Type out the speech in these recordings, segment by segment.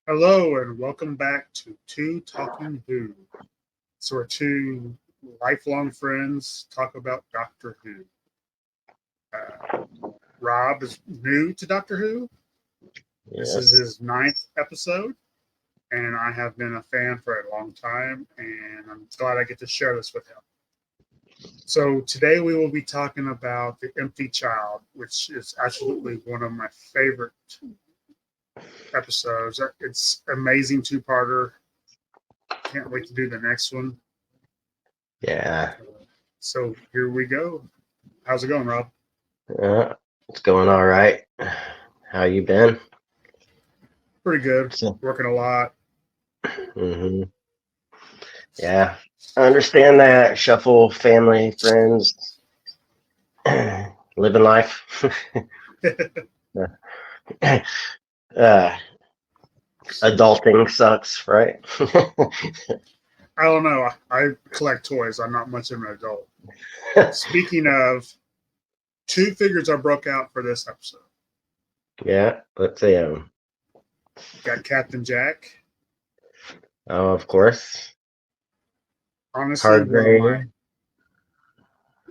Hello and welcome back to Two Talking Who. So our two lifelong friends talk about Doctor Who. Uh, Rob is new to Doctor Who. This is Yes. his ninth episode, and I have been a fan for a long time, and I'm glad I get to share this with him. So today we will be talking about The Empty Child, which is absolutely one of my favorite episodes. It's amazing two-parter. Can't wait to do the next one. Yeah. So here we go. How's it going, Rob? Uh, it's going all right. How you been? Pretty good. So, Working a lot. hmm Yeah. I understand that. Shuffle, family, friends, living life. uh, Adulting sucks, right? I don't know. I collect toys. I'm not much of an adult. Speaking of, two figures I broke out for this episode. Yeah. Let's see. Got Captain Jack. Oh, of course. Honestly, Hard one of gray. my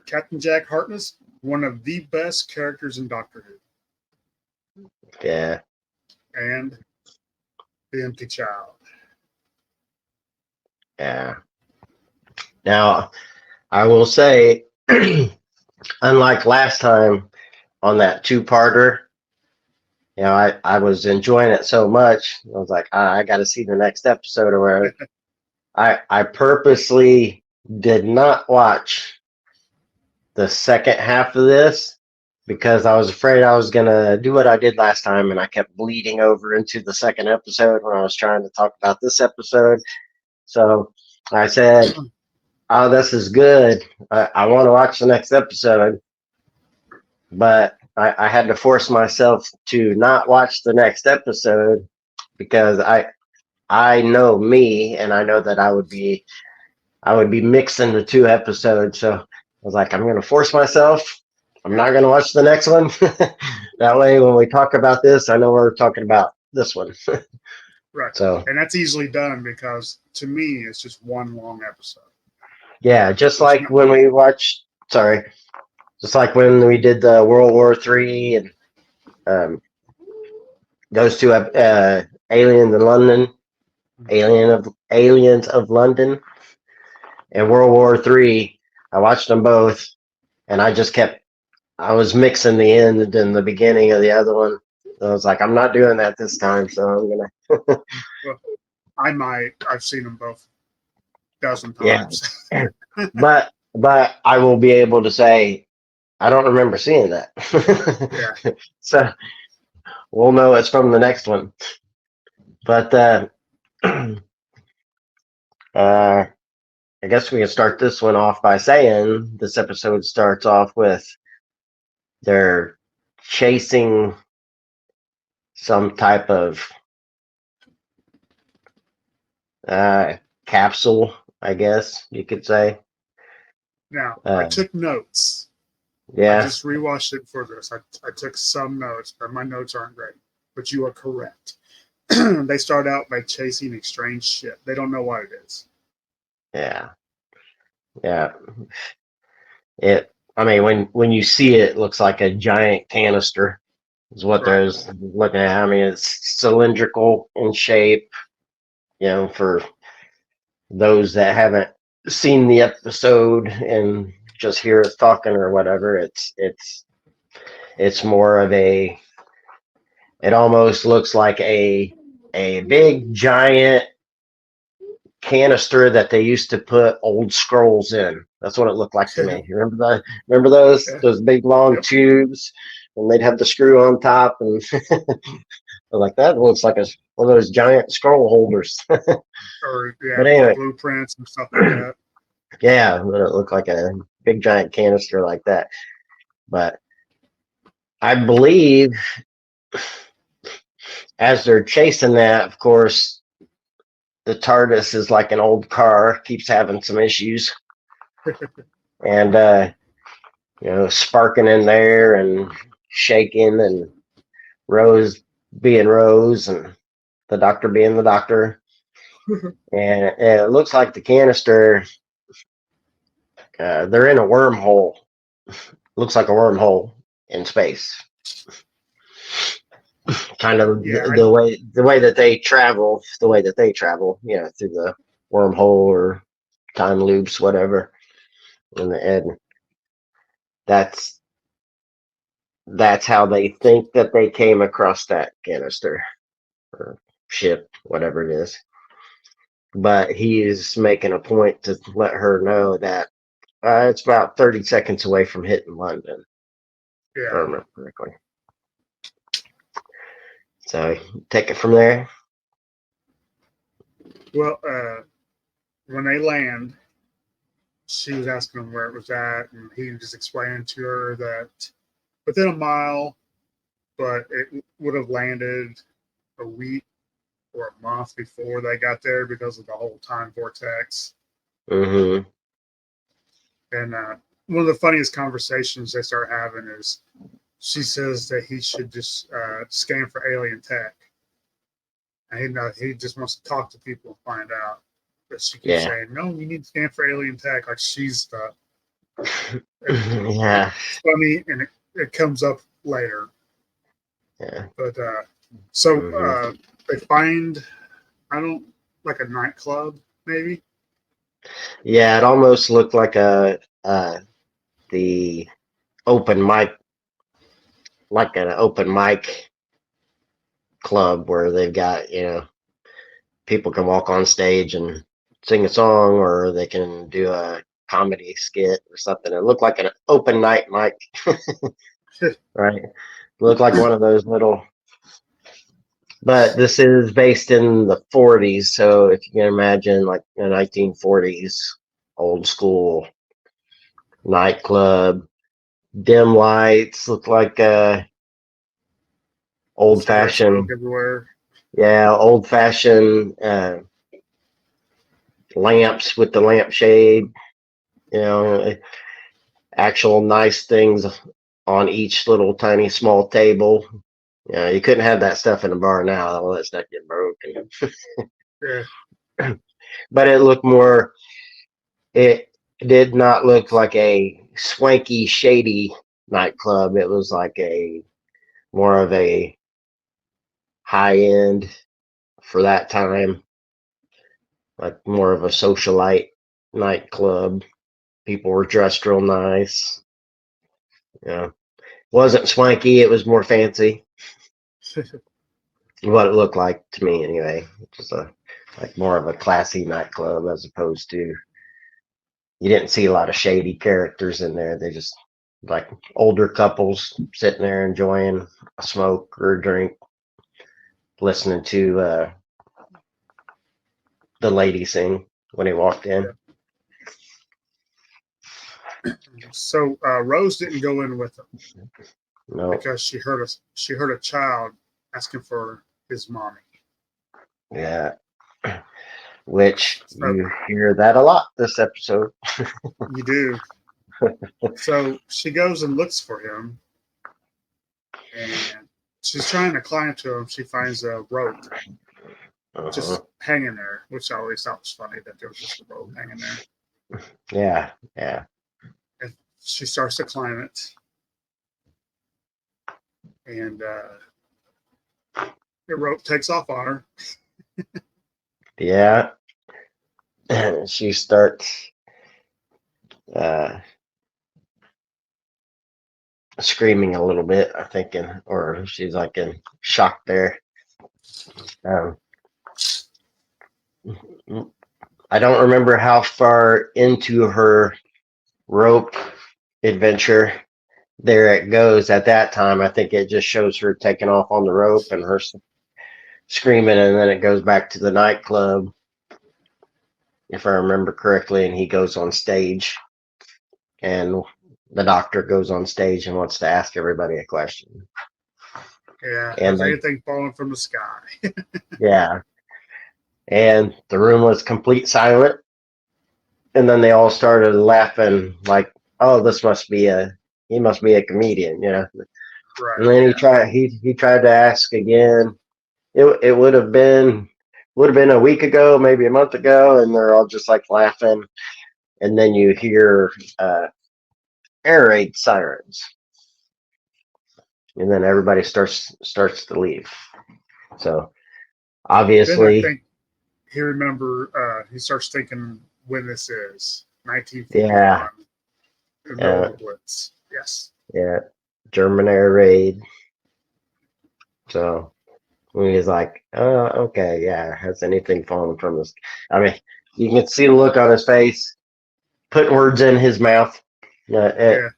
Captain Jack Harkness, one of the best characters in Doctor Yeah. Who, and the Empty Child. Yeah. Now, I will say, unlike last time on that two-parter, I was enjoying it so much. I was like, I got to see the next episode. Or where I purposely did not watch the second half of this because I was afraid I was gonna do what I did last time, and I kept bleeding over into the second episode when I was trying to talk about this episode. So I said, "Oh, this is good. I want to watch the next episode." But I had to force myself to not watch the next episode because I know me, and I know that I would be mixing the two episodes. So I was like, I'm gonna force myself. I'm not gonna watch the next one. That way, when we talk about this, I know we're talking about this one. Right. So And that's easily done because to me, it's just one long episode. yeah, just There's like not, when we watched. Sorry, just like when we did the World War III and um, those two Aliens in London, Aliens of London, and World War III. I watched them both, and I was mixing the end and the beginning of the other one. I was like, I'm not doing that this time, so I'm gonna. well, I might. I've seen them both a dozen Yeah, times. but I will be able to say I don't remember seeing that. Yeah. So we'll know it's from the next one. But I guess we can start this one off by saying this episode starts off with they're chasing some type of capsule, I guess you could say. Now, I Uh, took notes. I yeah, just rewatched it for this. I took some notes, but my notes aren't great. But you are correct. They start out by chasing a strange ship. They don't know what it is. yeah, yeah. It. I mean, when you see it, it looks like a giant canister. Is what Right. there's looking at. I mean, it's cylindrical in shape. For those that haven't seen the episode and just hear us talking or whatever, it's more of a. It almost looks like a big giant canister that they used to put old scrolls in. That's what it looked like to me. Remember Yeah. those big long Yep. tubes, and they'd have the screw on top, and like that looks like one of those giant scroll holders. Or yeah, But for anyway, blueprints and stuff like that. yeah, but it looked like a big giant canister like that. But I believe as they're chasing that, of course, the TARDIS is like an old car, keeps having some issues, and sparking in there and shaking and Rose being Rose, and the doctor being the doctor. And it looks like the canister, they're in a wormhole. Looks like a wormhole in space. Kind of Yeah, the way that they travel, through the wormhole or time loops, whatever. And that's how they think that they came across that canister or ship, whatever it is. But he is making a point to let her know that it's about 30 seconds away from hitting London, if I yeah. remember correctly. So take it from there. Well, when they land, she was asking him where it was at, and he just explained to her that within a mile, but it would have landed a week or a month before they got there because of the whole time vortex. Mm-hmm. And one of the funniest conversations they start having is she says that he should just scan for alien tech. And he just wants to talk to people and find out. But she keeps Yeah. saying, no, you need to scan for alien tech. Like she's the. Yeah. It's funny, and it comes up later. Yeah. But so Mm-hmm. they find, I don't, like a nightclub, maybe? Yeah, it almost looked like the open mic, like an open mic club where they've got, people can walk on stage and sing a song, or they can do a comedy skit or something. It looked like an open night mic, right? It looked like one of those little. But this is based in the 40s, so if you can imagine, like the 1940s, old school nightclub, dim lights, look like old Cigarette smoke fashioned, everywhere. yeah, old fashioned lamps with the lampshade, actual nice things on each little tiny small table. Yeah, you couldn't have that stuff in a bar now. All that stuff get broken. Yeah. But it looked more. It did not look like a swanky, shady nightclub. It was like a more of a high end for that time, like more of a socialite nightclub. People were dressed real nice. Yeah, wasn't swanky. It was more fancy. What it looked like to me, anyway. Just like more of a classy nightclub as opposed to, you didn't see a lot of shady characters in there. They just like older couples sitting there enjoying a smoke or a drink, listening to the lady sing when he walked in. So Rose didn't go in with him No, because she heard a child asking for his mommy. yeah, which So you hear that a lot this episode. you do. So she goes and looks for him, and she's trying to climb to him. She finds a rope Uh-huh. just hanging there, which I always thought was funny that there was just a rope hanging there. Yeah, yeah, And she starts to climb it, and the rope takes off on her. yeah. She starts uh, screaming a little bit, I think, or she's like in shock there. Um, I don't remember how far into her rope adventure there it goes at that time. I think it just shows her taking off on the rope and her screaming, and then it goes back to the nightclub, if I remember correctly, and he goes on stage, and the doctor goes on stage and wants to ask everybody a question. Yeah, And has they, anything fallen from the sky? yeah, and the room was complete silent, and then they all started laughing like, "Oh, he must be a comedian," Right. And then Yeah. he tried to ask again, it would have been a week ago, maybe a month ago, and they're all just like laughing, and then you hear air raid sirens, and then everybody starts to leave. So Then I obviously, think he starts thinking when this is yeah, 1941, in the middle uh, of the Blitz. Yes. yeah, German air raid. So he's like, oh, okay, yeah, has anything fallen from this? I mean, you can see the look on his face, putting words in his mouth. It, Yeah.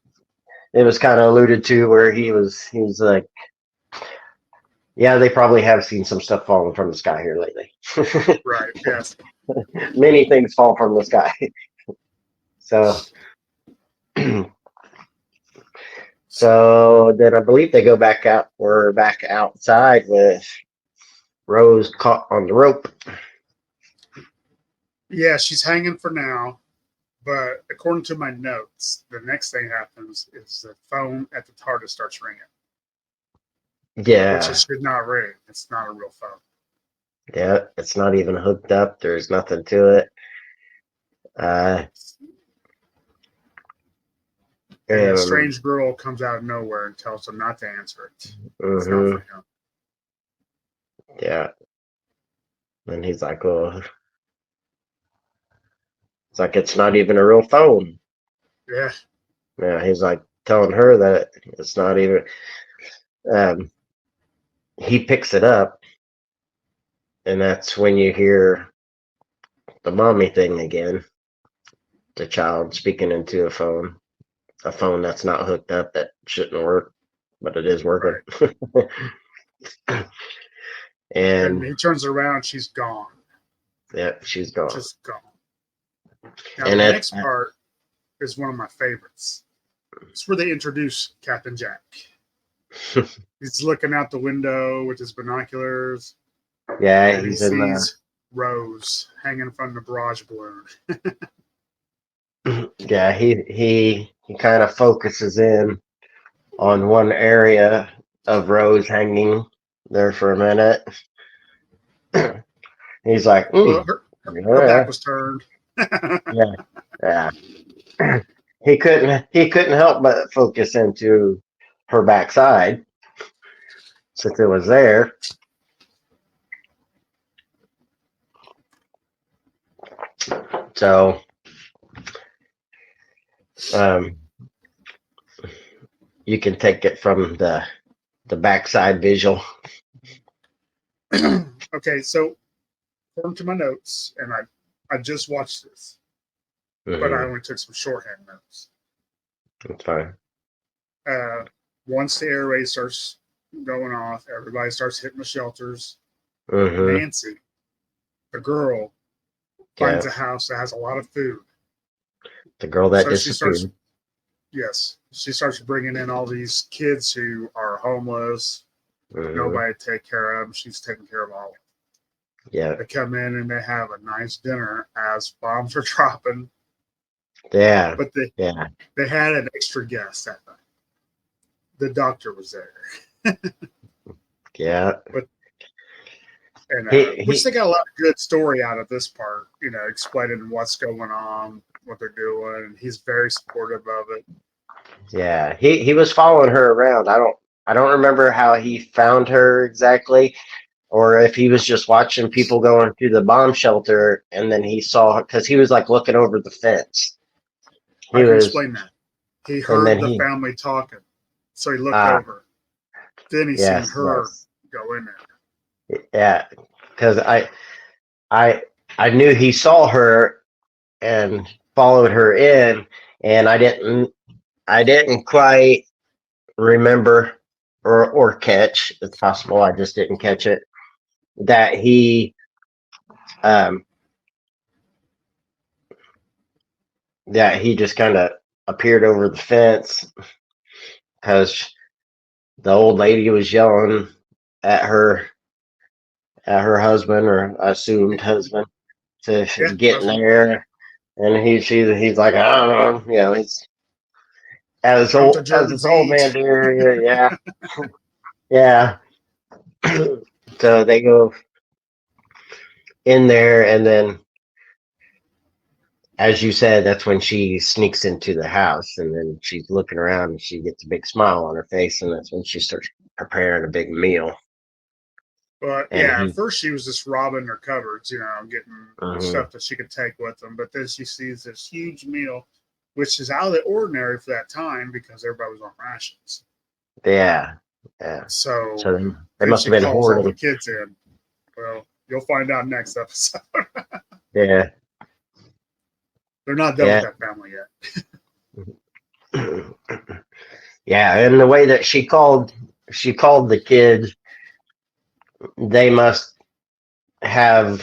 it was kind of alluded to where he was like, yeah, they probably have seen some stuff falling from the sky here lately. Right. Yes. Many things fall from the sky. So, so then I believe they go back out. We're back outside with Rose caught on the rope. Yeah, she's hanging for now. But according to my notes, the next thing happens is the phone at the TARDIS starts ringing, which it Yeah, should not ring. It's not a real phone. yeah, it's not even hooked up. There's nothing to it. Uh, And a um, strange girl comes out of nowhere and tells him not to answer it. It's not hmm for him. yeah. And he's like, oh, it's like it's not even a real phone. Yeah. Yeah, he's like telling her that it's not even. Um, he picks it up, and that's when you hear the mommy thing again. The child speaking into a phone that's not hooked up that shouldn't work, but it is working. Right. And And he turns around, she's gone. yeah, she's gone. Just gone. Now, And the it, next part is one of my favorites. It's where they introduce Captain Jack. He's looking out the window with his binoculars, yeah, and he he's in the sees Rose hanging from the barrage balloon. yeah, he kind of focuses in on one area of Rose hanging there for a minute. He's like, Well, her back yeah, was turned. yeah, yeah. He couldn't help but focus into her backside since it was there. So um, you can take it from the backside visual. Okay, so according to my notes, and I just watched this, but I Mm-hmm. only took some shorthand notes. That's fine. Uh, Once the air raid starts going off, everybody starts hitting the shelters. Mm-hmm. Nancy, the girl, Yeah, finds a house that has a lot of food. the girl that So she starts, disappeared. yes, she starts bringing in all these kids who are homeless, Mm-hmm. nobody to take care of them. She's taking care of all of them. Yeah, They come in and they have a nice dinner as bombs are dropping, yeah, but yeah. they had an extra guest that night. The doctor was there, Yeah. but and He which he they got a lot of good story out of this part. Explaining what's going on, what they're doing, and he's very supportive of it. yeah, he was following her around. I don't remember how he found her exactly, or if he was just watching people going through the bomb shelter and then he saw her because he was like looking over the fence. I He can was, explain that. He and heard then the he family talking, so he looked ah over. Then he seen yes, her yes. go in there. Yeah, because I I knew he saw her and followed her in, and I didn't quite remember or catch. It's possible I just didn't catch it that um he just kind of appeared over the fence because the old lady was yelling at her husband or assumed husband to Yeah, get in husband. there, and he's like, I don't know, he's Don't the as this Germans old man eat? there, yeah, yeah. So they go in there, and then, as you said, that's when she sneaks into the house, and then she's looking around, and she gets a big smile on her face, and that's when she starts preparing a big meal. But And yeah, at he, first she was just robbing her cupboards, getting mhm, stuff that she could take with them. But then she sees this huge meal, which is out of the ordinary for that time because everybody was on rations. yeah, yeah. So So they then must she have been calls all the hoarding. kids in. Well, you'll find out next episode. Yeah, They're not done with yeah, that family yet. yeah. And the way that she called the kids, they must have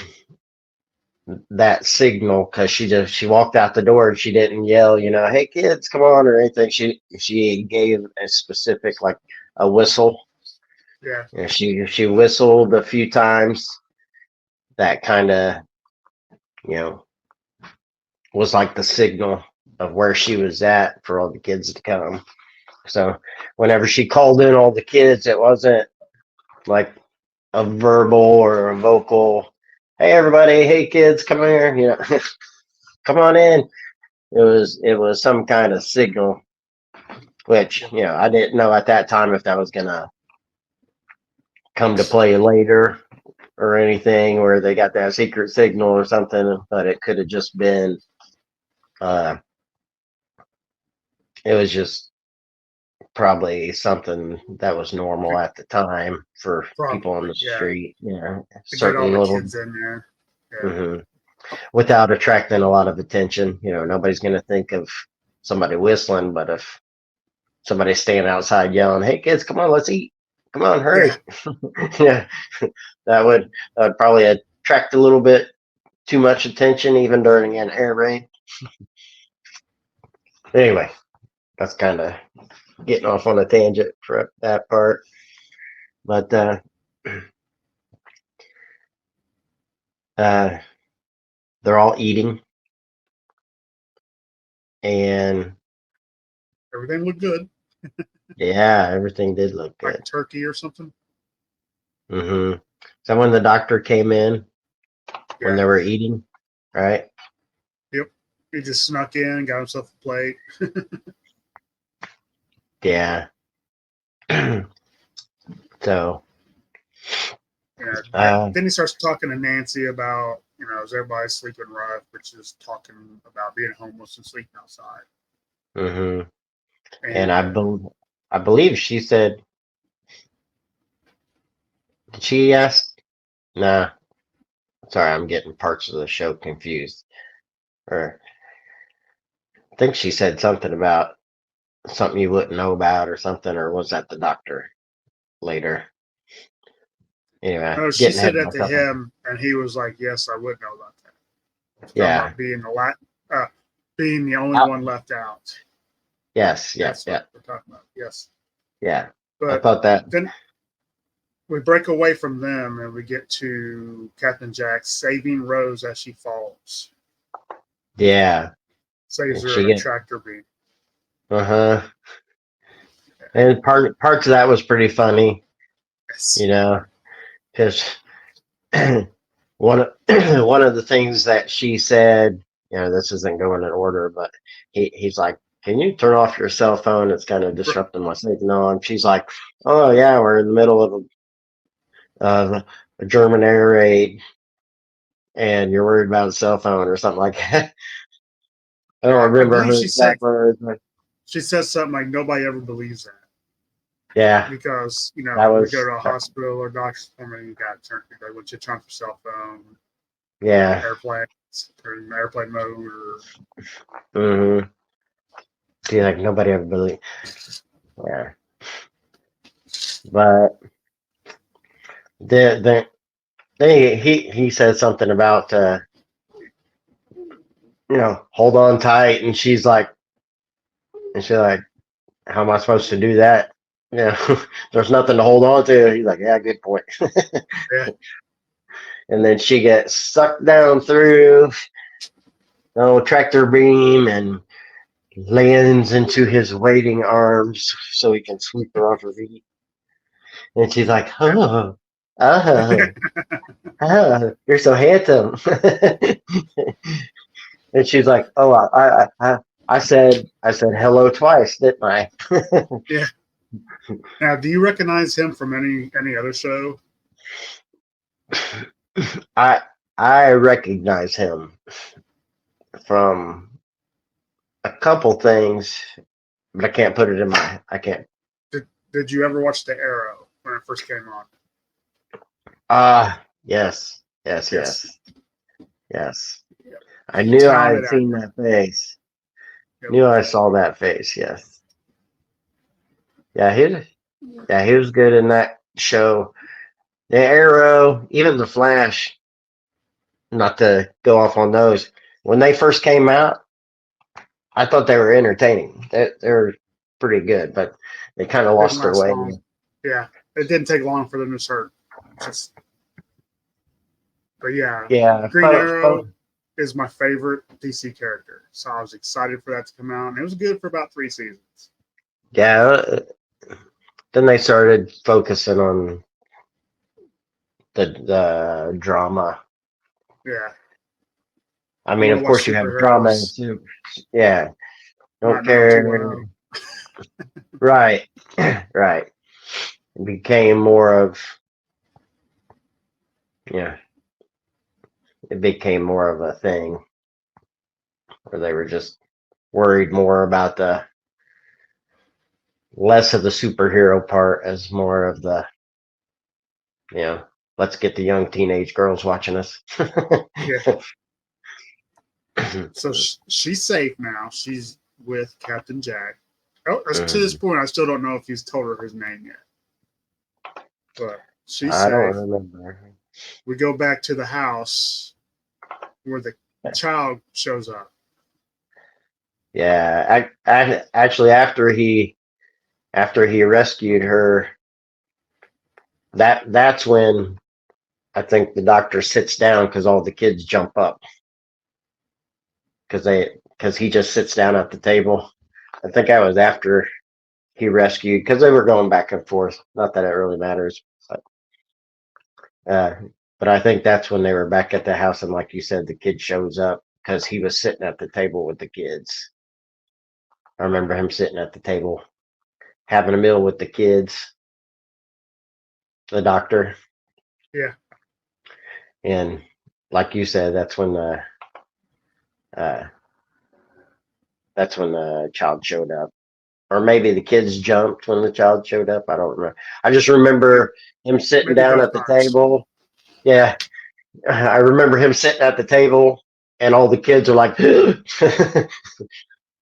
that signal, because she walked out the door and she didn't yell, hey kids, come on, or anything. She gave a specific, like, a whistle. Yeah, And she whistled a few times. That kind of, you know was like the signal of where she was at for all the kids to come. So whenever she called in all the kids, it wasn't like a verbal or a vocal, hey everybody, hey kids, come here, come on in. It was some kind of signal, which, I didn't know at that time if that was gonna come to play later or anything, where they got that secret signal or something. But it could have just been, uh it was just probably something that was normal at the time for people on probably. the Yeah, street, to get all certain the little, kids in there. Yeah, mhm, without attracting a lot of attention. Nobody's going to think of somebody whistling, but if somebody's standing outside yelling, hey kids, come on, let's eat. Come on, yeah. hurry. Yeah, that would probably attract a little bit too much attention, even during an air raid. Anyway, that's kind of getting off on a tangent for that part. But uh, they're all eating, and Everything looked good, yeah, everything did look like good. turkey or something. So when the doctor came in, when Yeah. they were eating, right? Yep. He just snuck in, got himself a plate. Yeah. So, Yeah. uh, Then he starts talking to Nancy about, is everybody sleeping rough, which is talking about being homeless and sleeping outside. hmm and And I believe she said, did she ask? Nah, sorry, I'm getting parts of the show confused. Or I think she said something about something you wouldn't know about or something, or was that the doctor later? Anyway, no, she getting ahead said of that to myself. him, and he was like, "Yes, I would know about that." Talking Yeah. about being the only Oh, one left out. yes. Yep. That's what Yep. we're talking about. Yes, Yeah. I but thought that. then we break away from them and we get to Captain Jack saving Rose as she falls. Yeah. Saves And her she in a get. tractor beam. Uh-huh. And parts of that was pretty funny, Yes. you know, because one of one of the things that she said, this isn't going in order, but he's like, "Can you turn off your cell phone? It's kind of disrupting my signal." And she's like, "Oh yeah, we're in the middle of a German air raid, and you're worried about a cell phone or something like that." I don't Yeah, I remember believe her exact words, but she says something like nobody ever believes that yeah, because that we go was, to a hospital or doctor's appointment, you got to turn what you turn off your cell phone, yeah. airplane, turn airplane mode, or Mm-hmm. See, like nobody ever believed. Yeah, but the he said something about, hold on tight, and she's like, how am I supposed to do that? There's nothing to hold on to. He's like, yeah, good point. yeah, And then she gets sucked down through the tractor beam and lands into his waiting arms so he can sweep her off her feet. And she's like, yeah. oh. Oh, you're so handsome. And she's like, oh, I said hello twice, didn't I? Yeah. Now, do you recognize him from any other show? I I recognize him from a couple things, but I can't put it in my. I can't. Did you ever watch The Arrow when it first came on? Yes, yes, Yes. yes, yes. Yeah. I knew I Talented had seen actor. that face. Yep. Knew I saw that face. Yes. Yeah, he was good in that show. The Arrow, even the Flash. Not to go off on those. When they first came out, I thought they were entertaining. They were pretty good, but they kind of Didn't lost their last way. long. Yeah. It didn't take long for them to start. Just, but yeah, Yeah, Green Arrow is my favorite DC character. So I was excited for that to come out. And it was good for about 3 seasons. yeah. Then they started focusing on the drama. Yeah. I I mean, want of to watch course, you have drama superheroes. too. Yeah, don't Not 90210. care. Right, right. It became more of yeah. It became more of a thing where they were just worried more about the less of the superhero part as more of the let's get the young teenage girls watching us. Yeah. So she's safe now. She's with Captain Jack. Oh, to this point, I still don't know if he's told her his name yet. But she's I don't safe. remember. We go back to the house where the child shows up. Yeah, actually after he rescued her, that's when I think the doctor sits down because all the kids jump up because he just sits down at the table. I think I was after he rescued because they were going back and forth. Not that it really matters, uh, but I think that's when they were back at the house and like you said, the kid shows up because he was sitting at the table with the kids. I remember him sitting at the table having a meal with the kids, the doctor, Yeah. and like you said, uh, that's when the child showed up. Or maybe the kids jumped when the child showed up. I don't remember. I just remember him sitting Maybe down both at the times. table. Yeah, I remember him sitting at the table, and all the kids are like,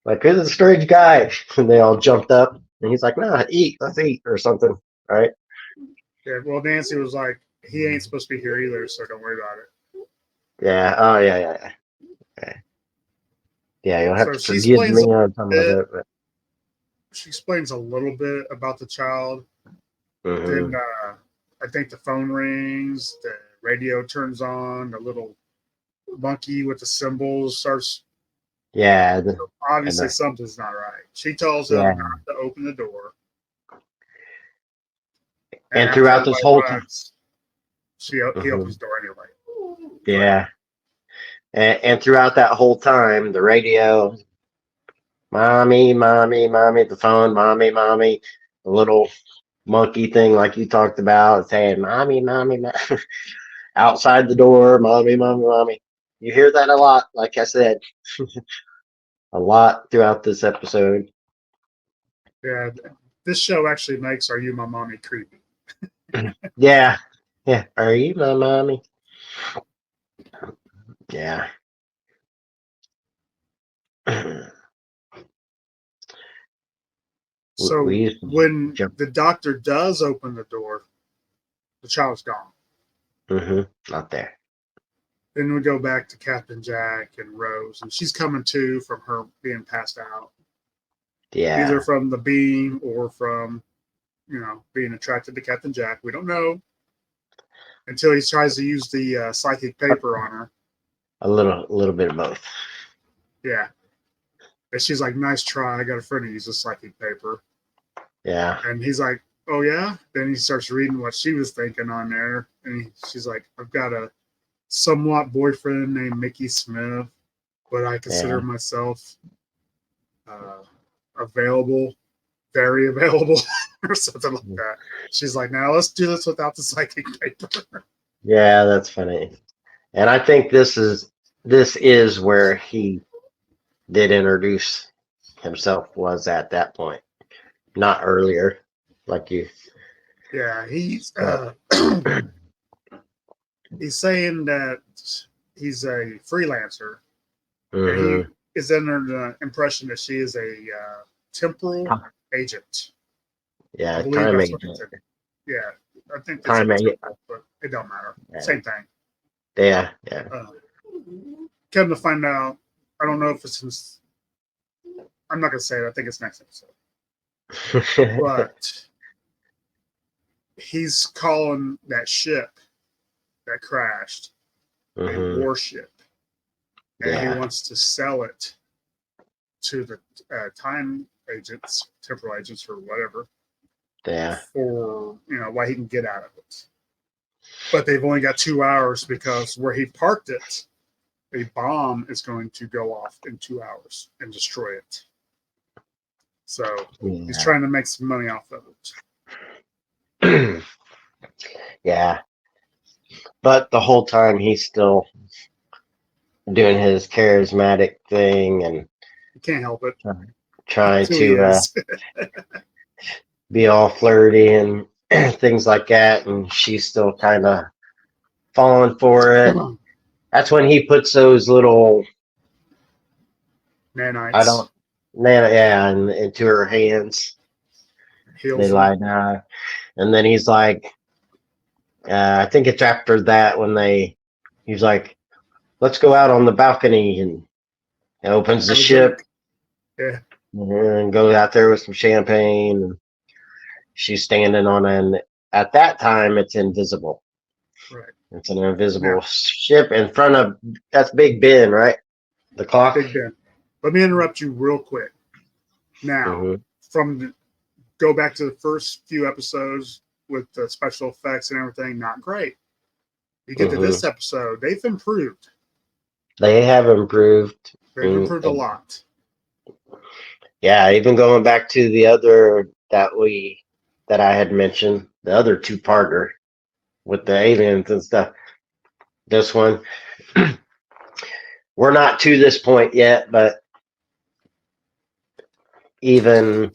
like, who's a strange guy? And they all jumped up, and he's like, no, eat, let's eat, or something. Right? Yeah. Well, Nancy was like, he ain't supposed to be here either, so don't worry about it. Yeah. Oh, yeah. Yeah. Yeah, you'll have So to forgive me on some of bit. it. But, She explains a little bit about the child. Then mhm. I think the phone rings, the radio turns on, the little monkey with the symbols starts. Yeah, and Obviously, something's not right. She tells him yeah, not to open the door, and and after throughout this everybody whole time, runs, he opens mhm, the door anyway. Go ahead. yeah, and throughout that whole time, the radio, mommy, mommy, mommy, the phone, mommy, mommy, the little monkey thing like you talked about, saying mommy, mommy, outside the door, mommy, mommy, mommy. You hear that a lot, like I said, a lot throughout this episode. Yeah, this show actually makes "Are You My Mommy" creepy. Yeah, yeah. Are you my mommy? Yeah. We So used to when jump. the doctor does open the door, the child's gone. Not there. Then we go back to Captain Jack and Rose, and she's coming to from her being passed out, either Yeah. from the beam or from being attracted to Captain Jack. We don't know until he tries to use the psychic paper on her. A little bit of both. Yeah, and she's like, "Nice try. I got a friend who uses psychic paper," Yeah. and he's like, oh yeah. Then he starts reading what she was thinking on there, and she's like, I've got a somewhat boyfriend named Mickey Smith, but I consider Yeah. myself available, very available, or something like that. She's like, now let's do this without the psychic paper. Yeah, that's funny. And I think this is where he did introduce himself, was at that point, not earlier, like you. Yeah, But he's saying that he's a freelancer, and he hmm is under the impression that she is a temporal agent. I yeah, believe time that's what he agent, said. Yeah, I think they time said agent. temporal, but it don't matter. Yeah, Same thing. yeah, yeah. Uh, Come to find out, I don't know if it's in, I'm not gonna say it. I think it's next episode. But he's calling that ship that crashed a hmm warship, and he Yeah, wants to sell it to the time agents, temporal agents, or whatever, yeah, for what he can get out of it. But they've only got 2 hours because where he parked it, a bomb is going to go off in 2 hours and destroy it. So he's yeah. trying to make some money off of Yeah, but the whole time he's still doing his charismatic thing and it. He can't help it. trying That's who he to is. be all flirty and things like that, and she's still kind of falling for it. That's when he puts those little, I Nanites don't, man, yeah, into her hands. They heals him. lie down, and then he's like, I think it's after that when he's like, let's go out on the balcony, and he opens the Have a ship drink. Yeah, and goes out there with some champagne. And she's standing on at that time, it's invisible. right. It's an invisible Now, ship in front of, that's Big Ben, right? The clock. Big Ben. Let me interrupt you real quick. Now, hmm go back to the first few episodes with the special effects and everything, not great. You get to hmm this episode, they've improved. They have improved. They've Mm, improved a lot. yeah, even going back to the other that I had mentioned, the other two-parter with the aliens and stuff. This one, we're not to this point yet, but even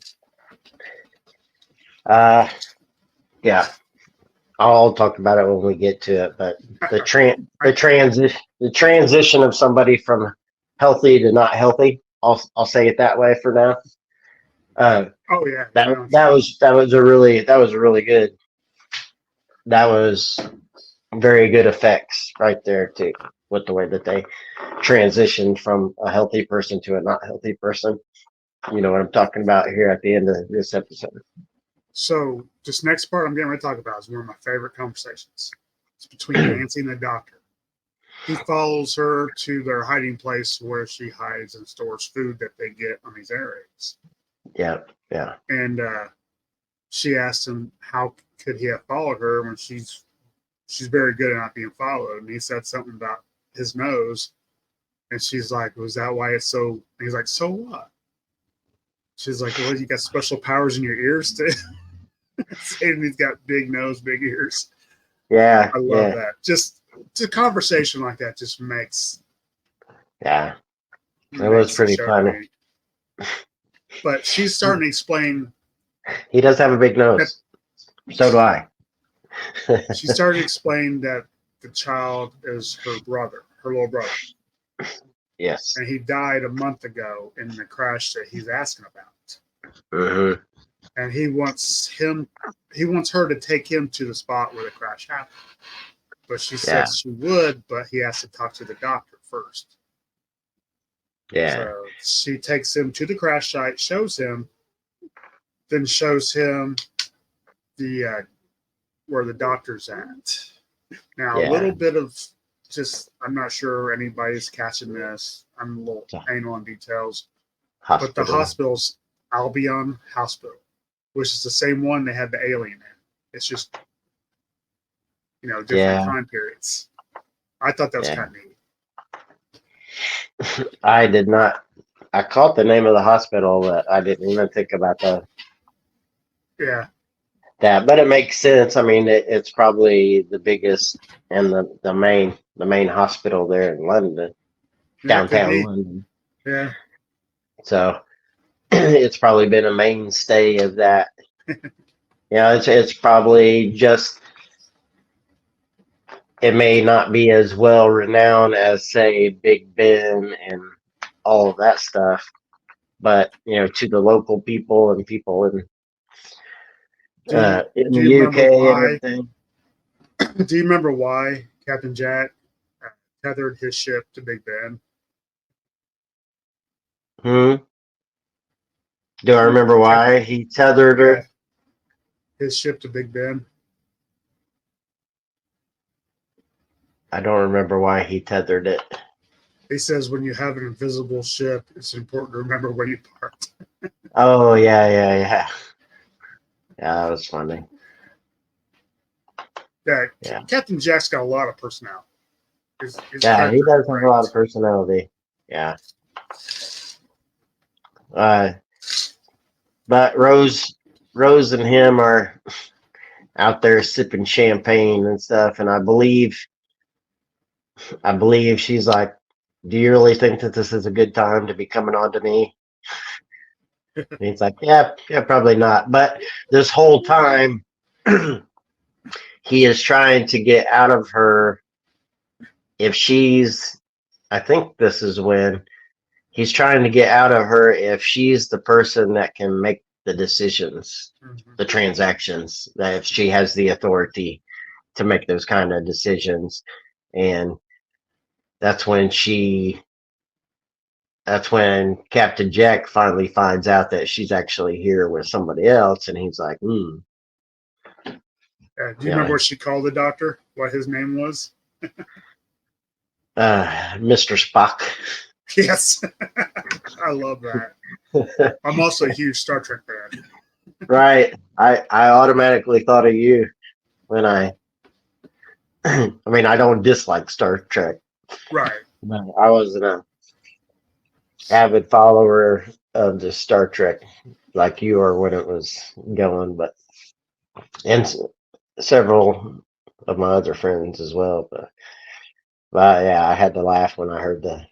uh yeah, I'll talk about it when we get to it. But the I, the transition of somebody from healthy to not healthy, I'll say it that way for now. Uh, oh yeah, that no, that was really good. That was very good effects right there too, with the way that they transitioned from a healthy person to a not healthy person. You know what I'm talking about here at the end of this episode. So this next part I'm getting ready to talk about is one of my favorite conversations. It's between Nancy and the doctor. He follows her to their hiding place where she hides and stores food that they get on these areas. Yeah, yeah, And she asked him how could he have followed her when she's very good at not being followed. And he said something about his nose. And she's like, was that why it's so? And he's like, so what? She's like, well, you got special powers in your ears too. Saying he's got big nose, big ears. yeah, I love yeah, that. Just a conversation like that just makes yeah. It was makes the pretty show to funny. me. But she's starting to explain He does have a big that nose. So do I. she started to explain that the child is her brother, her little brother, Yes. and he died a month ago in the crash that he's asking about. hmm And he wants her to take him to the spot where the crash happened. But she Yeah, said she would, but he has to talk to the doctor first. yeah, So she takes him to the crash site, shows him, then shows him the where the doctor's at. Now, a yeah. little bit of just, I'm not sure anybody's catching this. I'm a little So, anal on details, but the hospital. hospital's Albion Hospital. which is the same one they had the alien in. It's just, different Yeah. time periods. I thought that was Yeah. kind of neat. I did not. I caught the name of the hospital, but I didn't even think about Yeah. that. But it makes sense. I mean, it's probably the biggest and the main hospital there in London, Yeah, it could downtown be. London. Yeah. So it's probably been a mainstay of that. It's probably just, it may not be as well renowned as, say, Big Ben and all of that stuff, but to the local people and people in Do in Do the you remember UK and why? everything. Do you remember why Captain Jack tethered his ship to Big Ben? Hmm. Do I remember Captain, why he tethered yeah, her? his ship to Big Ben. I don't remember why he tethered it. He says when you have an invisible ship, it's important to remember where you parked. Oh yeah. Yeah, that was funny. Yeah, Yeah. Captain Jack's got a lot of personality. His Yeah, he character does is have a lot of great. personality. Yeah. Uh, but Rose and him are out there sipping champagne and stuff, and I believe she's like, "Do you really think that this is a good time to be coming on to me?" And he's like, "Yeah, probably not." But this whole time, he is trying to get out of her. If she's, I think this is when he's trying to get out of her if she's the person that can make the decisions, Mhm. the transactions, that if she has the authority to make those kind of decisions. And that's when Captain Jack finally finds out that she's actually here with somebody else, and he's like, Do you remember yeah, what she called the doctor? What his name was? Mr. Spock. Yes, I love that. I'm also a huge Star Trek fan. Right. I automatically thought of you when I mean, I don't dislike Star Trek. Right. No, I wasn't a avid follower of the Star Trek like you are when it was going, and several of my other friends as well. But yeah, I had to laugh when I heard the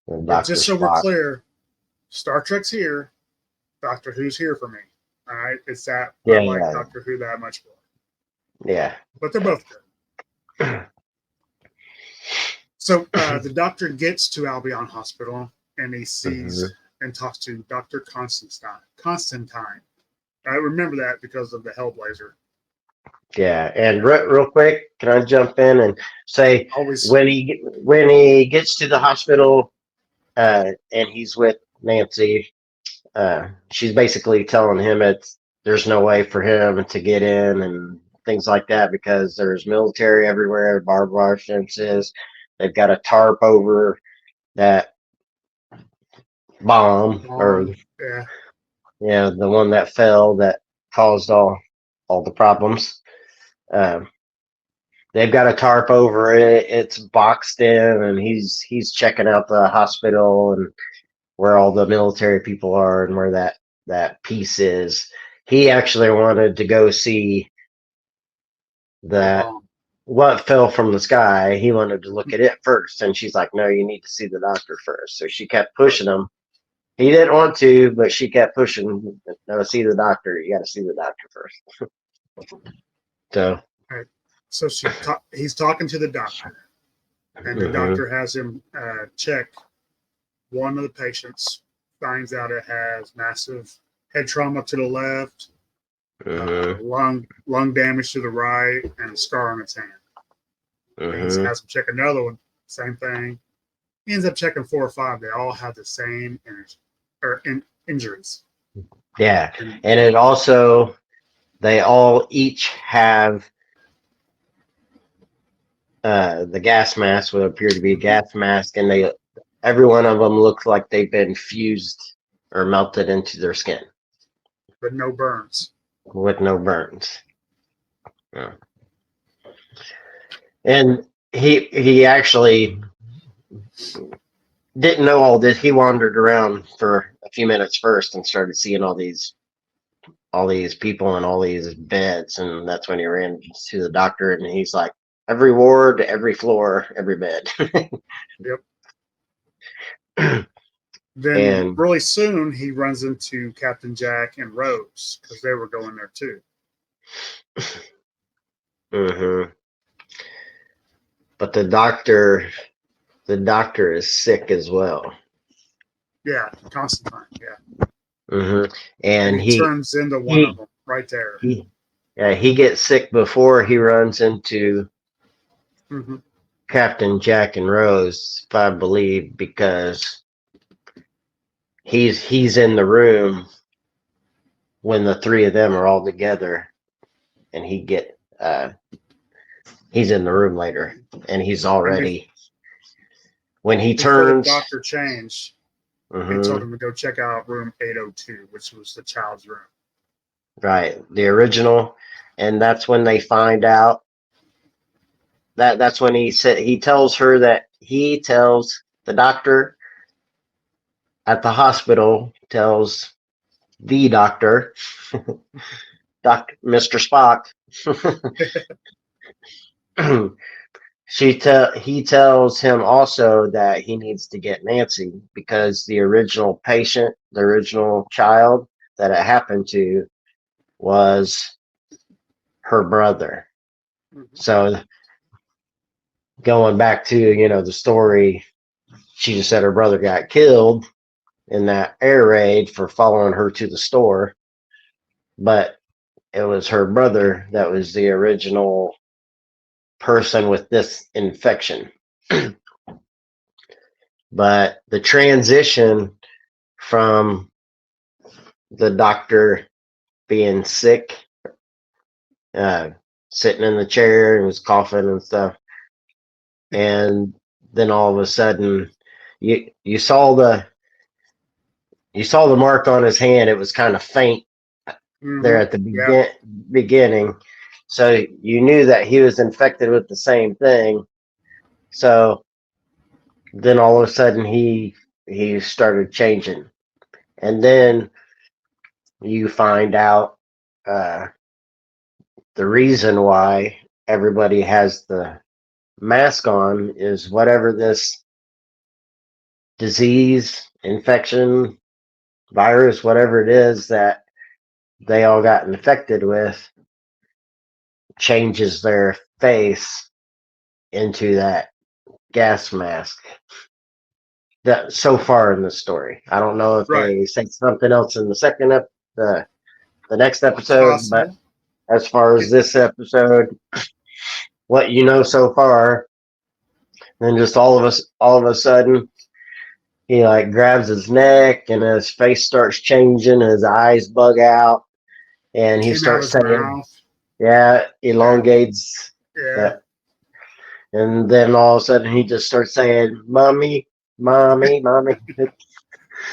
But Doctor just so we're Spock. clear, Star Trek's here. Doctor Who's here for me. All right. It's that I Yeah, like yeah, Doctor Who that much more. yeah. But they're both good. So the doctor gets to Albion Hospital and he sees Mhm. and talks to Dr. Constantine. I remember that because of the Hellblazer. Yeah, and real quick, can I jump in and say Always, when he gets to the hospital and he's with Nancy, she's basically telling him there's no way for him to get in and things like that because there's military everywhere, barbed wire fences. They've got a tarp over that bomb, or yeah, the one that fell that caused all the problems. Um, they've got a tarp over it. It's boxed in, and he's checking out the hospital and where all the military people are and where that piece is. He actually wanted to go see the that bomb. what fell from the sky. He wanted to look at it first, and she's like, "No, you need to see the doctor first." So she kept pushing him. He didn't want to, but she kept pushing. No, see the doctor. You got to see the doctor first. So, Right. So he's talking to the doctor, and the mhm, doctor has him check one of the patients. Finds out it has massive head trauma to the left, mhm, lung damage to the right, and a scar on its hand. And he mhm. has him check another one, same thing. He ends up checking 4 or 5. They all have the same injuries. Yeah, And and it also they all each have the gas mask, what appear to be a mhm, gas mask, and every one of them looks like they've been fused or melted into their skin. but no burns. with no burns. Yeah. And he actually didn't know all this. He wandered around for a few minutes first and started seeing all these people in all these beds, and that's when he ran to the doctor, and he's like, every ward, every floor, every bed. Yep. Then And really soon he runs into Captain Jack and Rose because they were going there too. mhm. But the doctor is sick as well. Yeah, Constantine. Yeah, And and he turns into one of them right there. He gets sick before he runs into Mm-hmm. Captain Jack and Rose, if I believe, because he's in the room when the three of them are all together, and he's in the room later, and he's already when he before turns. The doctor changed. They told him to go check out room 802, which was the child's room. Right, the original, and that's when they find out that's when he tells the doctor at the hospital tells the doctor, Mr. Spock. He tells him also that he needs to get Nancy because the original patient, the original child that it happened to, was her brother. Mm-hmm. So going back to the story, she just said her brother got killed in that air raid for following her to the store, but it was her brother that was the original person with this infection. But the transition from the doctor being sick, sitting in the chair and was coughing and stuff, and then all of a sudden you saw the mark on his hand. It was kind of faint there at the beginning, so you knew that he was infected with the same thing. So then all of a sudden he started changing, and then you find out the reason why everybody has the mask on is whatever this disease, infection, virus, whatever it is that they all got infected with, changes their face into that gas mask. That so far in the story, I don't know if they say something else in the next episode, but as far as this episode, what you know so far, then just all of a sudden, he like grabs his neck and his face starts changing, his eyes bug out, and he starts saying, elongates. Yeah. And then all of a sudden he just starts saying, "Mommy, mommy, mommy,"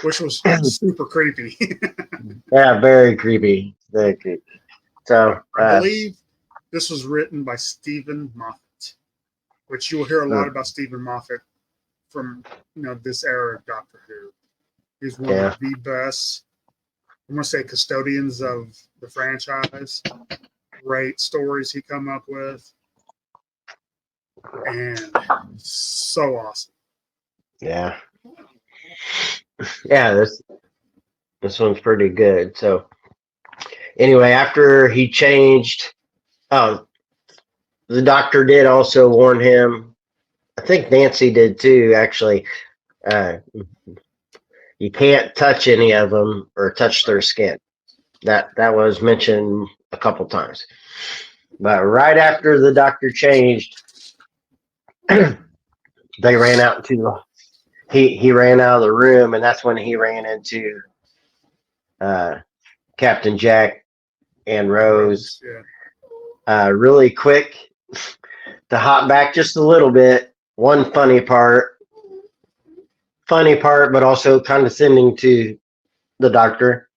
which was super creepy. Yeah, very creepy. Very creepy. So I believe this was written by Stephen Moffat, which you'll hear a lot about Stephen Moffat from this era of Doctor Who. He's one of the best, I'm going to say, custodians of the franchise. Great stories he come up with, and so awesome. Yeah, this one's pretty good. So anyway, after he changed, the doctor did also warn him. I think Nancy did too, actually. You can't touch any of them or touch their skin. That was mentioned a couple times. But right after the doctor changed, they ran out into he ran out of the room, and that's when he ran into Captain Jack and Rose. Really quick, to hop back just a little bit, one funny part, but also condescending to the doctor.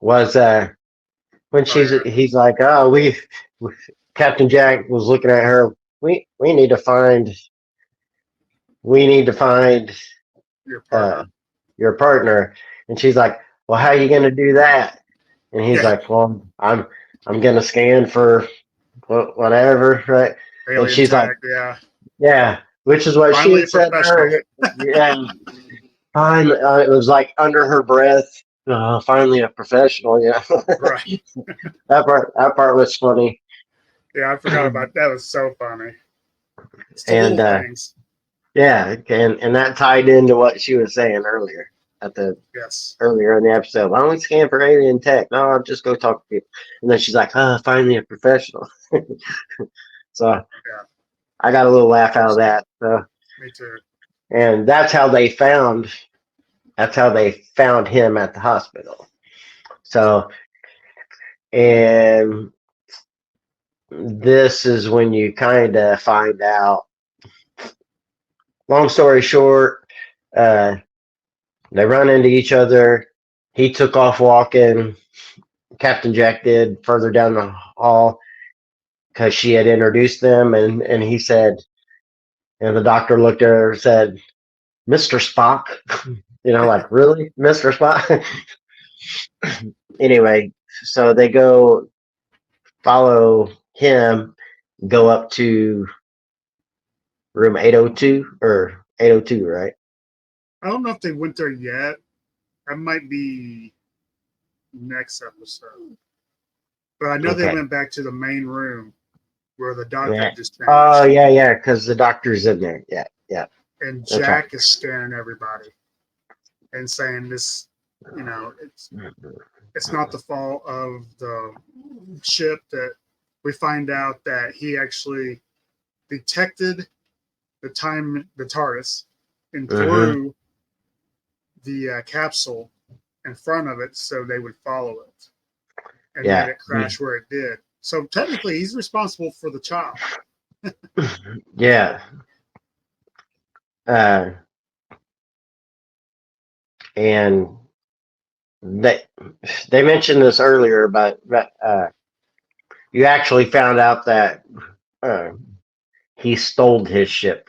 was when Oh yeah. he's like, oh, Captain Jack was looking at her. We need to find Your uh, partner. your partner, and she's like, well, how are you gonna do that? And he's Yeah. like, well, I'm gonna scan for whatever, right? And Alien she's like, tag. Yeah. yeah, which is what she Finally, a had said professional. earlier. Yeah, fine. It was like under her breath. Finally, a professional. Yeah, Right. that part was funny. Yeah, I forgot about that. Was so funny. It's the And little things. yeah, and that tied into what she was saying earlier at the Yes. earlier in the episode. Why don't we scan for alien tech? No, I'll just go talk to people. And then she's like, finally a professional. So Yeah. I got a little laugh That out of was, that. So, me too. and that's how they found him at the hospital. So, and this is when you kind of find out. Long story short, uh, they run into each other. He took off walking. Captain Jack did further down the hall because she had introduced them, and he said, and the doctor looked at her and said, "Mr. Spock," like really, Mr. Spock. Anyway, so they go follow him, go up to room 802 or 802, right? I don't know if they went there yet. That might be next episode. But I know they Okay. went back to the main room where the doctor Yeah. had just Oh, changed. yeah, because the doctor's in there. Yeah, yeah, And that's right. Jack is scaring everybody and saying this, it's not the fault of the ship. That we find out that he actually detected the TARDIS, and Mm-hmm. threw the capsule in front of it so they would follow it, and made Yeah. it crash where it did. So technically, he's responsible for the child. Yeah. Uh, and they they mentioned this earlier, but you actually found out that uh, he stole his ship.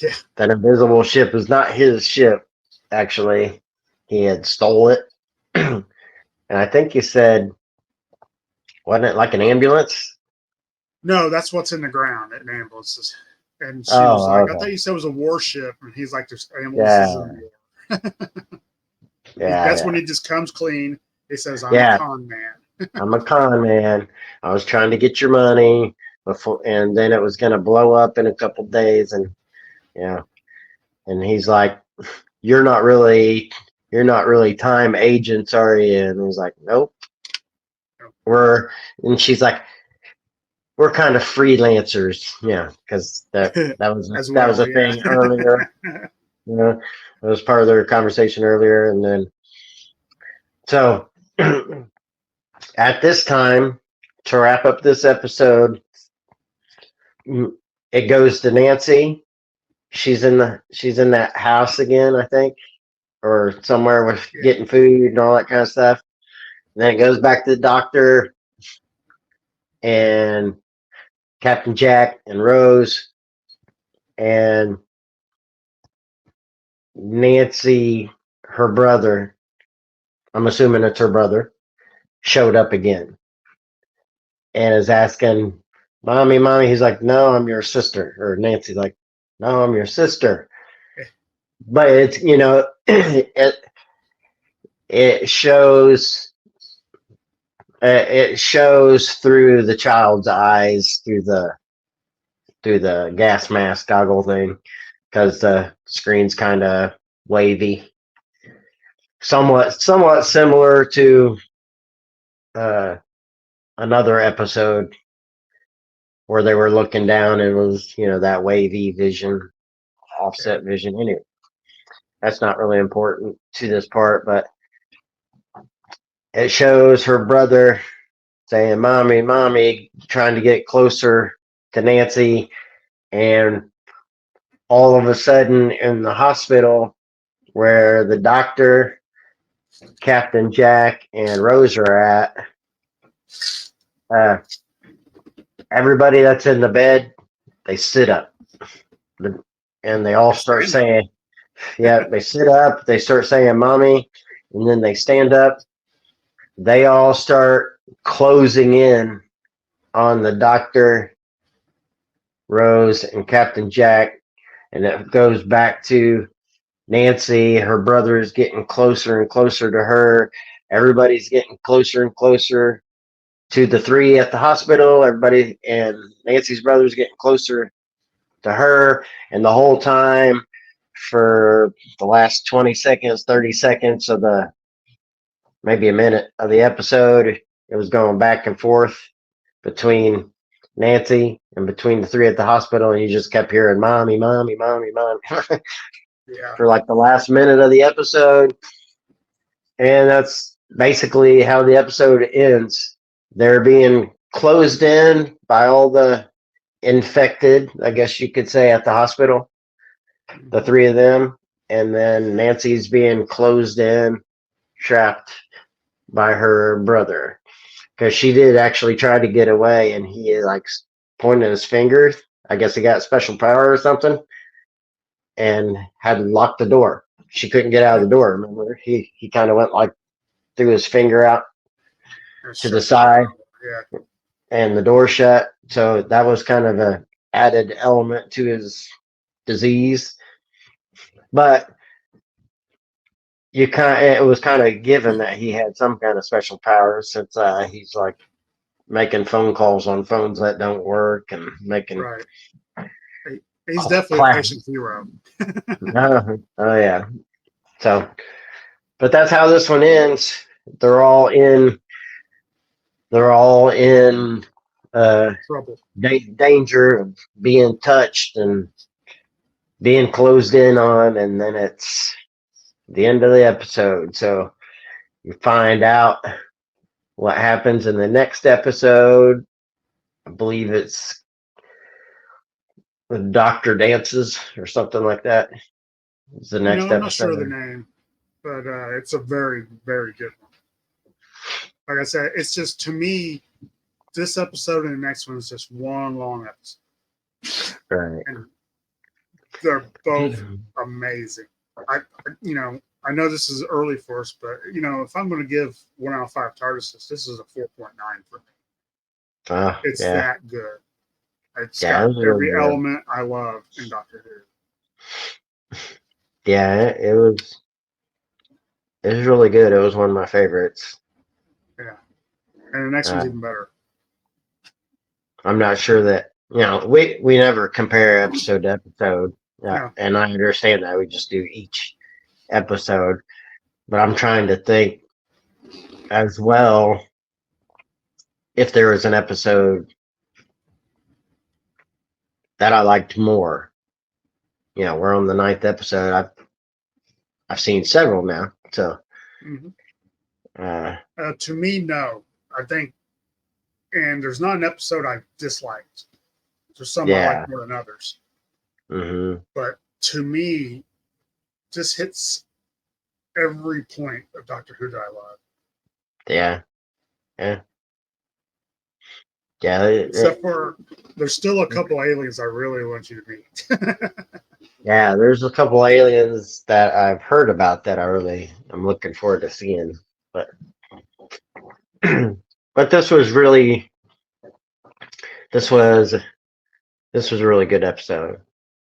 Yeah, That invisible ship is not his ship. Actually, he had stole it, and I think you said, wasn't it like an ambulance? no, that's what's in the ground at ambulances. And she was Oh, like, "I thought okay. you said it was a warship," and he's like, "There's ambulances Yeah, in war." yeah, That's yeah, when he just comes clean. He says, "I'm a yeah. con man." I'm a con man. I was trying to get your money before, and then it was going to blow up in a couple days, and yeah. And he's like, "You're not really, you're not really time agents, are you?" And he's like, "Nope, we're." And she's like, "We're kind of freelancers, yeah, because As that was well, a yeah. thing earlier. You know, it was part of their conversation earlier, and then so at this time to wrap up this episode, it goes to Nancy. She's in that house again, I think, or somewhere with Yeah. getting food and all that kind of stuff. And then it goes back to the doctor and Captain Jack and Rose and Nancy, her brother. I'm assuming it's her brother, showed up again and is asking, "Mommy, mommy." He's like, "No, I'm your sister." Or Nancy's like, "No, I'm your sister." But it's it shows it shows through the child's eyes through the gas mask goggle thing because the screen's kind of wavy, somewhat similar to uh, another episode where they were looking down and it was that wavy vision, offset vision. Anyway, that's not really important to this part, but it shows her brother saying, "Mommy, mommy," trying to get closer to Nancy. And all of a sudden in the hospital where the doctor Captain Jack and Rose are at, uh, everybody that's in the bed, they sit up. And they all start saying, yeah, they sit up, they start saying mommy, and then they stand up. They all start closing in on the doctor, Rose, and Captain Jack. And it goes back to Nancy. Her brother is getting closer and closer to her. Everybody's getting closer and closer to the three at the hospital. Everybody and Nancy's brother's getting closer to her. And the whole time, for the last 20 seconds, 30 seconds of maybe a minute of the episode, it was going back and forth between Nancy and between the three at the hospital, and you just kept hearing mommy, mommy, mommy, mommy Yeah. for like the last minute of the episode. And that's basically how the episode ends. They're being closed in by all the infected, I guess you could say, at the hospital, the three of them. And then Nancy's being closed in, trapped by her brother. Because she did actually try to get away, and he like pointed his finger. I guess he got special power or something, and had locked the door. She couldn't get out of the door. Remember, he kind of went like threw his finger out to the side, Yeah. and the door shut. So that was kind of a added element to his disease. But it was kind of given that he had some kind of special power, since he's like making phone calls on phones that don't work and making. Right. He's definitely a patient hero. Oh yeah. So, but that's how this one ends. They're all in Trouble. danger of being touched and being closed in on, and then it's the end of the episode. So you find out what happens in the next episode. I believe it's the Doctor Dances or something like that. It's the next episode. I'm not sure of the name, but it's a very, very good one. Like I said, it's just, to me, this episode and the next one is just one long episode. Right. And they're both amazing. I know this is early for us, but if I'm going to give 1 out of 5 TARDISes, this is a 4.9 for me. It's that good. It's got every element I love in Doctor Who. Yeah, it was really good. It was one of my favorites. Yeah, and the next one's even better. I'm not sure that we never compare episode to episode, and I understand that we just do each episode. But I'm trying to think as well if there was an episode that I liked more. We're on the 9th episode. I've seen several now, so. To me, no. I think, and there's not an episode I disliked. There's some I like more than others. But to me, just hits every point of Doctor Who that I love. Yeah. Except for there's still a couple aliens I really want you to meet. Yeah, there's a couple aliens that I've heard about that I'm looking forward to seeing. But but this was a really good episode.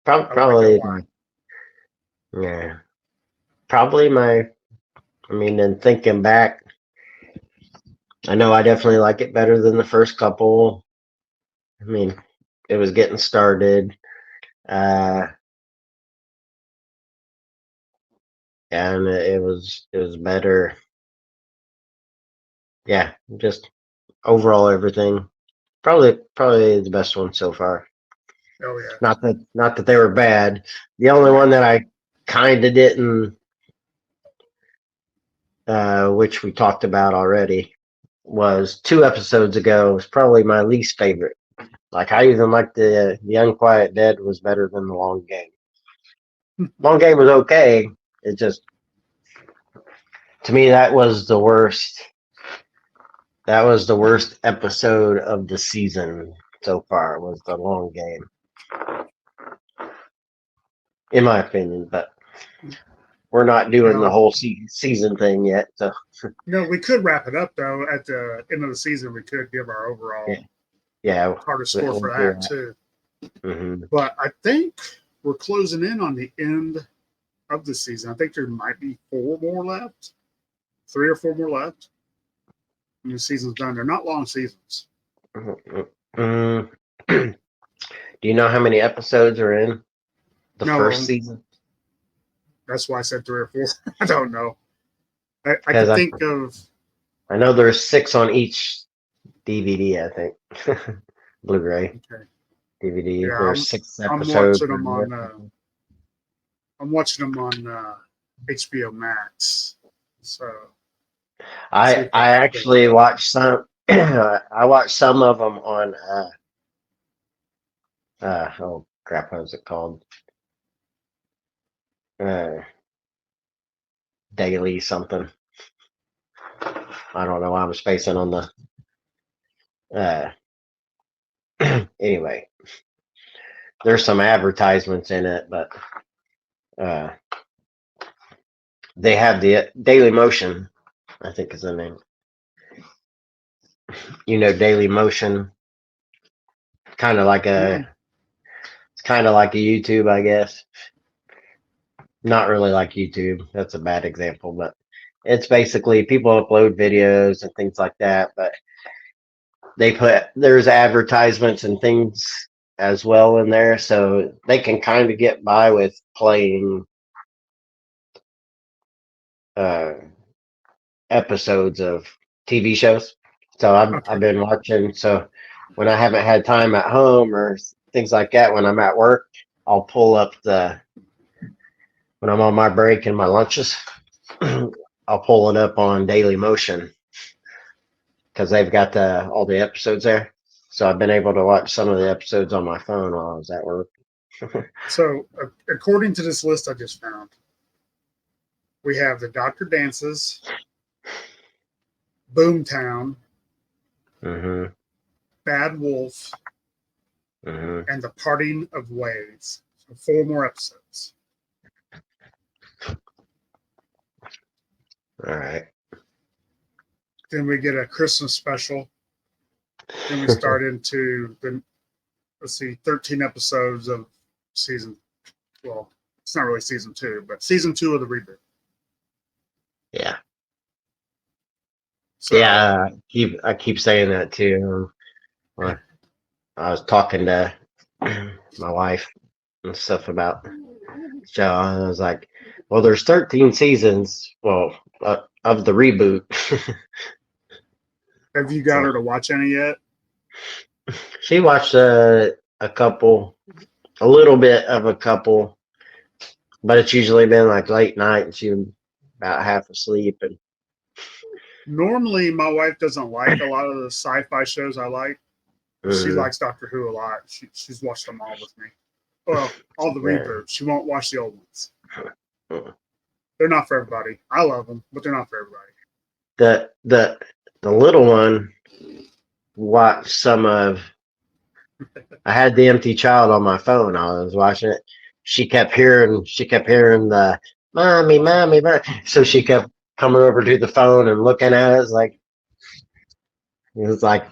Probably and thinking back, I know I definitely like it better than the first couple. I mean, it was getting started. And it was better. Yeah, just overall everything. Probably the best one so far. Oh yeah. Not that they were bad. The only one that I kind of didn't, which we talked about already, was 2 episodes ago. Was probably my least favorite. Like, I even liked the Unquiet Dead was better than the Long Game. Long Game was okay. It just, to me, that was the worst. That was the worst episode of the season so far. Was the long game, in my opinion. But we're not doing the Well, whole season thing yet. So we could wrap it up though. At the end of the season, we could give our overall yeah, hardest score we'll for do that that. too. Mm-hmm. But I think we're closing in on the end of the season. I think there might be 4 more left, 3 or 4 more left. And the season's done. They're not long seasons. Mm. Do you know how many episodes are in the first No, season? that's why I said 3 or 4. I don't know. I Because could think of. I know there's 6 on each DVD. I think Blu-ray Okay, DVD. yeah, There's 6 I'm episodes. watching them on. I'm watching them on HBO Max. So see I if I I can fit. actually watched some. I watched some of them on. Oh crap! What was it called? Uh, Daily something. I don't know. I'm spacing on the. Anyway, there's some advertisements in it, but uh, they have the Daily Motion. I think is the name. Daily Motion, kind of like Mm-mm. it's kind of like a YouTube, I guess. Not really like YouTube. That's a bad example, but it's basically people upload videos and things like that, but there's advertisements and things as well in there, so they can kind of get by with playing uh, episodes of TV shows. So I've Okay. been watching. So when I haven't had time at home or things like that, when I'm at work, I'll pull up when I'm on my break and my lunches, I'll pull it up on Daily Motion because they've got all the episodes there. So I've been able to watch some of the episodes on my phone while I was at work. So according to this list I just found, we have the Doctor Dances, Boomtown, Mm-hmm. Bad Wolf, Mm-hmm. and The Parting of Ways. So 4 more episodes. All right. Then we get a Christmas special. Then we start into the 13 episodes of season. Well, it's not really season 2, but season 2 of the reboot. Yeah. So Yeah. I keep saying that too. I was talking to my wife and stuff about the show. I was like, well, there's 13 seasons. Well, of the reboot. have you got So her to watch any yet? she watched a couple, a little bit of a couple, but it's usually been like late night and she was about half asleep. And Normally, my wife doesn't like a lot of the sci-fi shows I like. She Mhm. likes Doctor Who a lot. She's watched them all with me. Well, all the Yeah. reboots. She won't watch the old ones. Mhm. They're not for everybody. I love them, but they're not for everybody. The little one watched some of. I had The Empty Child on my phone. I was watching it. She kept hearing the mommy, mommy, mommy. So she kept coming over to the phone and looking at it. It was like,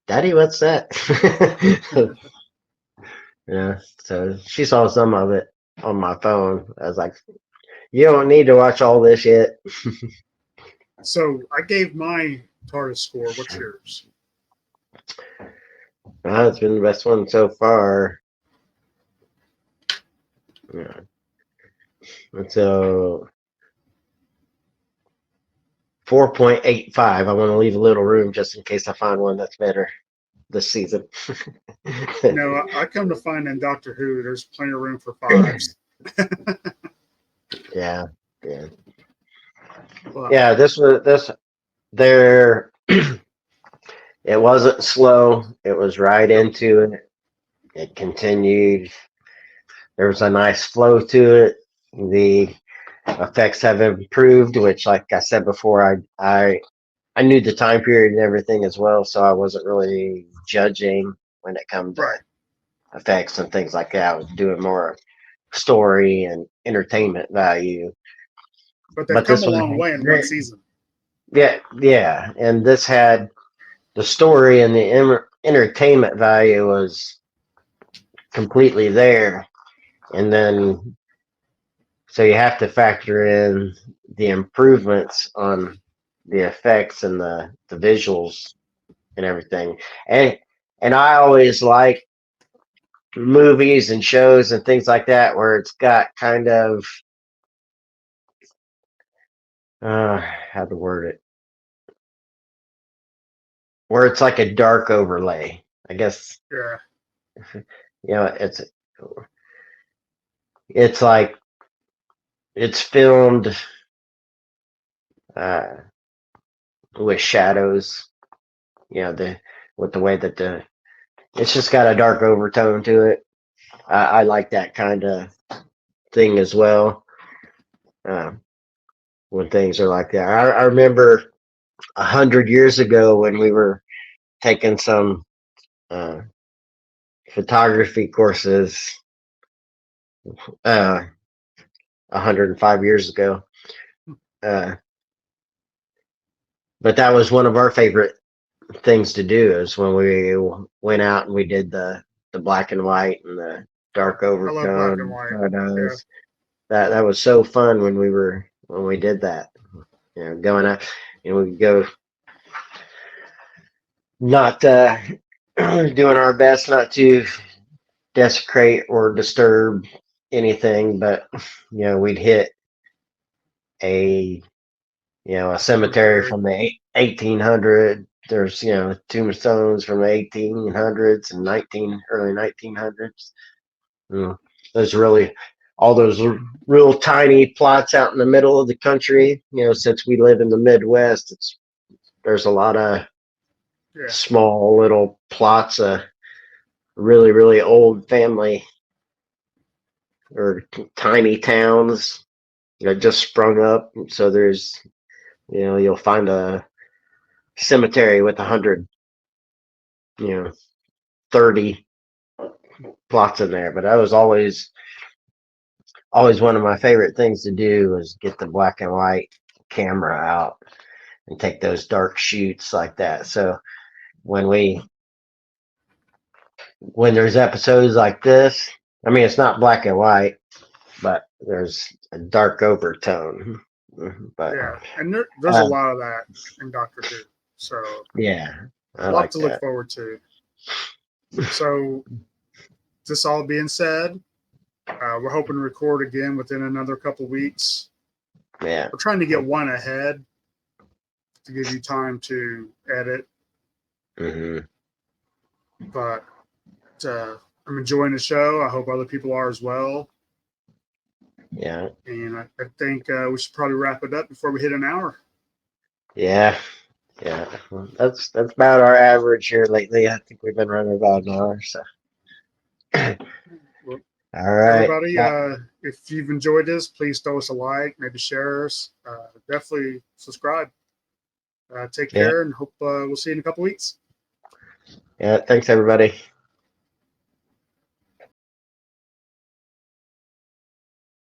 Daddy, what's that? Yeah. So she saw some of it on my phone. I was like, you don't need to watch all this yet. So I gave my TARDIS score. What's yours? It's been the best one so far. Yeah. And so 4.85. I want to leave a little room just in case I find one that's better this season. No, I come to find in Doctor Who, there's plenty of room for 5s. Yeah. Yeah. Well, Yeah. This there. It wasn't slow. It was right into it. It continued. There was a nice flow to it. effects have improved, which, like I said before, I knew the time period and everything as well, so I wasn't really judging when it comes to Right. effects and things like that. I was doing more story and entertainment value. But they've But come this a one, long way in one season. yeah, and this had the story and the entertainment value was completely there, and then so you have to factor in the improvements on the effects and the visuals and everything. And I always like movies and shows and things like that where it's got kind of how to word it, where it's like a dark overlay. I guess Yeah. it's like it's filmed uh, with shadows. With the way that it's just got a dark overtone to it. I like that kind of thing as well. Uh, when things are like that, I remember 100 years ago when we were taking some uh, photography courses. 105 years ago. Uh, but that was one of our favorite things to do is when we went out and we did the black and white and the Oh, dark I love black and overtone white. Yeah. photos. That was so fun when we did that. Going out, we could go not doing our best not to desecrate or disturb anything, but we'd hit a a cemetery Cemetery. from the 1800. There's tombstones from the 1800s and early 1900s. There's really all those real tiny plots out in the middle of the country. Since we live in the Midwest, there's a lot of Yeah. small little plots of really really old family or tiny towns that just sprung up. So there's you'll find a cemetery with 100 30 plots in there. But that was always one of my favorite things to do was get the black and white camera out and take those dark shoots like that. So when there's episodes like this, I mean it's not black and white, but there's a dark overtone. But Yeah. And there's a lot of that in Doctor Who. So yeah, I a lot like to look that. forward to. So this all being said, we're hoping to record again within another couple weeks. Yeah. We're trying to get one ahead to give you time to edit. Mm-hmm. But I'm enjoying the show. I hope other people are as well. Yeah. And I think we should probably wrap it up before we hit an hour. Yeah. Yeah. Well, that's about our average here lately. I think we've been running about an hour. So. Well, All right. everybody, if you've enjoyed this, please throw us a like, maybe share us. Definitely subscribe. Take Yeah. care and hope we'll see you in a couple weeks. Yeah. Thanks, everybody.